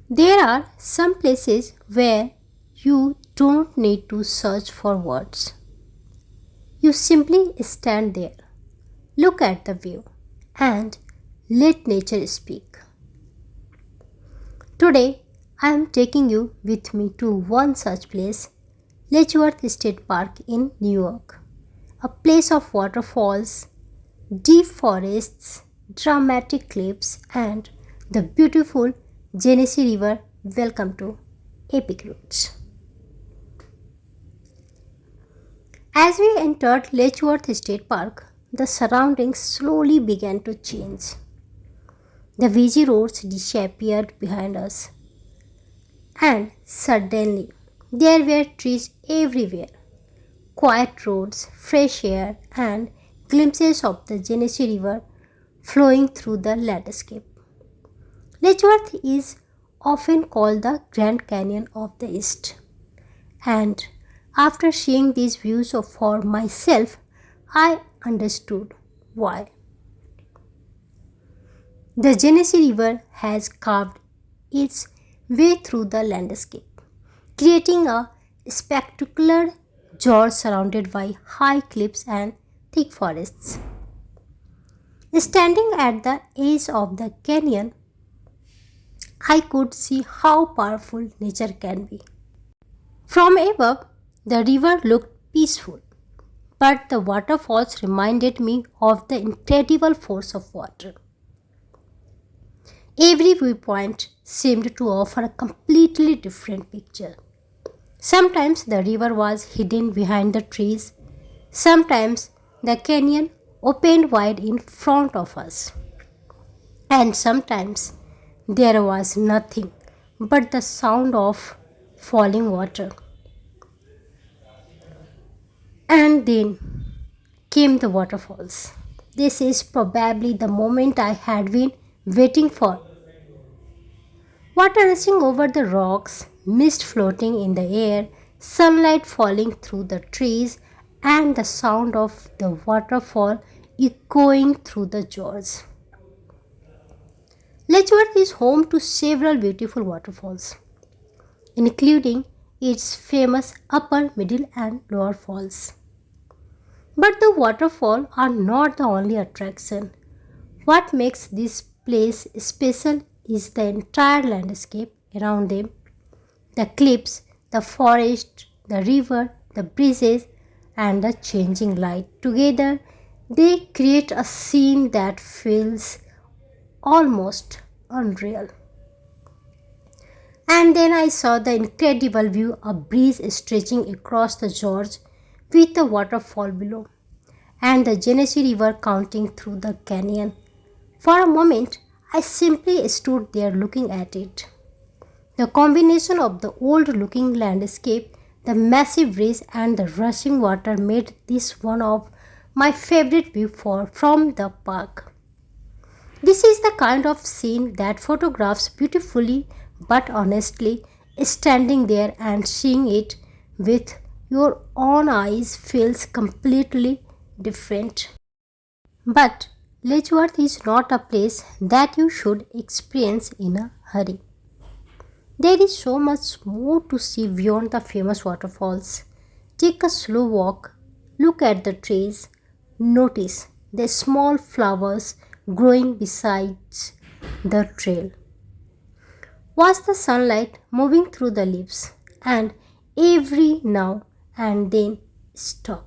There are some places where you don't need to search for words. You simply stand there, look at the view, and let nature speak. Today, I am taking you with me to one such place, Letchworth State Park in New York, a place of waterfalls, deep forests, dramatic cliffs, and the beautiful Genesee River. Welcome to Epic Routes. As we entered Letchworth State Park, the surroundings slowly began to change. The busy roads disappeared behind us, and suddenly there were trees everywhere, quiet roads, fresh air, and glimpses of the Genesee River flowing through the landscape. Letchworth is often called the Grand Canyon of the East, and after seeing these views for myself, I understood why. The Genesee River has carved its way through the landscape, creating a spectacular gorge surrounded by high cliffs and thick forests. Standing at the edge of the canyon, I could see how powerful nature can be. From above, the river looked peaceful, but the waterfalls reminded me of the incredible force of water. Every viewpoint seemed to offer a completely different picture. Sometimes the river was hidden behind the trees, sometimes the canyon opened wide in front of us, and sometimes there was nothing but the sound of falling water. And then came the waterfalls. This is probably the moment I had been waiting for. Water rushing over the rocks, mist floating in the air, sunlight falling through the trees, and the sound of the waterfall echoing through the gorge. Letchworth is home to several beautiful waterfalls, including its famous upper, middle, and lower falls. But the waterfalls are not the only attraction. What makes this place special is the entire landscape around them, the cliffs, the forest, the river, the breezes, and the changing light. Together, they create a scene that feels almost unreal. And then I saw the incredible view, a breeze stretching across the gorge with the waterfall below and the Genesee River counting through the canyon. For a moment, I simply stood there looking at it. The combination of the old looking landscape, the massive breeze, and the rushing water made this one of my favorite views from the park. This is the kind of scene that photographs beautifully, but honestly, standing there and seeing it with your own eyes feels completely different. But Letchworth is not a place that you should experience in a hurry. There is so much more to see beyond the famous waterfalls. Take a slow walk, look at the trees, notice the small flowers growing beside the trail. Watch the sunlight moving through the leaves, and every now and then stop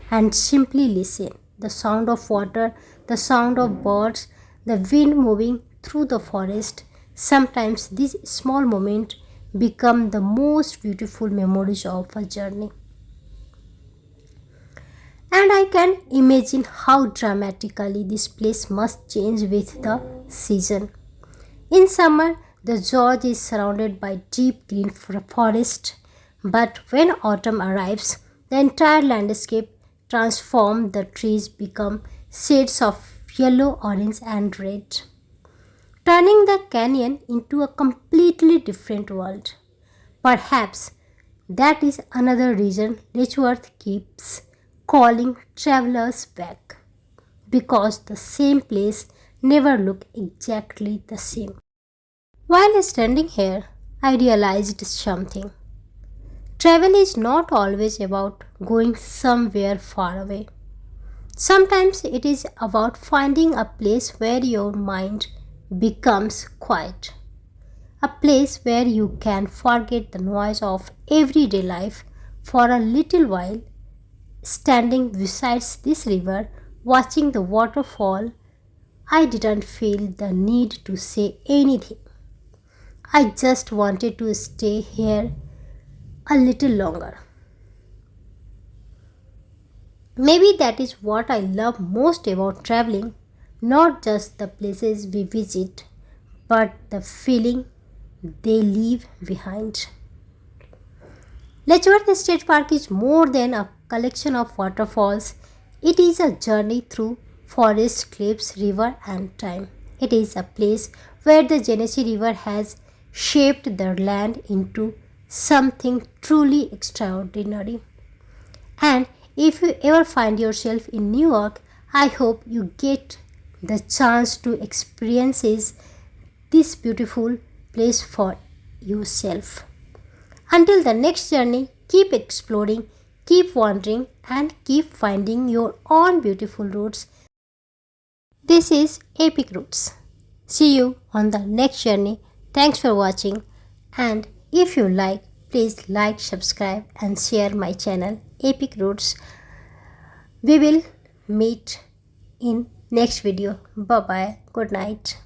and simply listen. The sound of water, the sound of birds, the wind moving through the forest. Sometimes these small moments become the most beautiful memories of a journey. And I can imagine how dramatically this place must change with the season. In summer, the gorge is surrounded by deep green forest, but when autumn arrives, the entire landscape transforms. The trees become shades of yellow, orange, and red, turning the canyon into a completely different world. Perhaps that is another reason Letchworth keeps calling travelers back, because the same place never look exactly the same. While standing here, I realized something. Travel is not always about going somewhere far away. Sometimes it is about finding a place where your mind becomes quiet, a place where you can forget the noise of everyday life for a little while. Standing beside this river, watching the waterfall, I didn't feel the need to say anything. I just wanted to stay here a little longer. Maybe that is what I love most about traveling, not just the places we visit, but the feeling they leave behind. Letchworth State Park is more than a collection of waterfalls. It is a journey through forest, cliffs, river, and time. It is a place where the Genesee River has shaped the land into something truly extraordinary. And if you ever find yourself in New York, I hope you get the chance to experience this beautiful place for yourself. Until the next journey, keep exploring, keep wandering, and keep finding your own beautiful routes. This is Epic Routes. See you on the next journey. Thanks for watching, and if you like, please like, subscribe, and share my channel Epic Routes. We will meet in next video. Bye bye. Good night.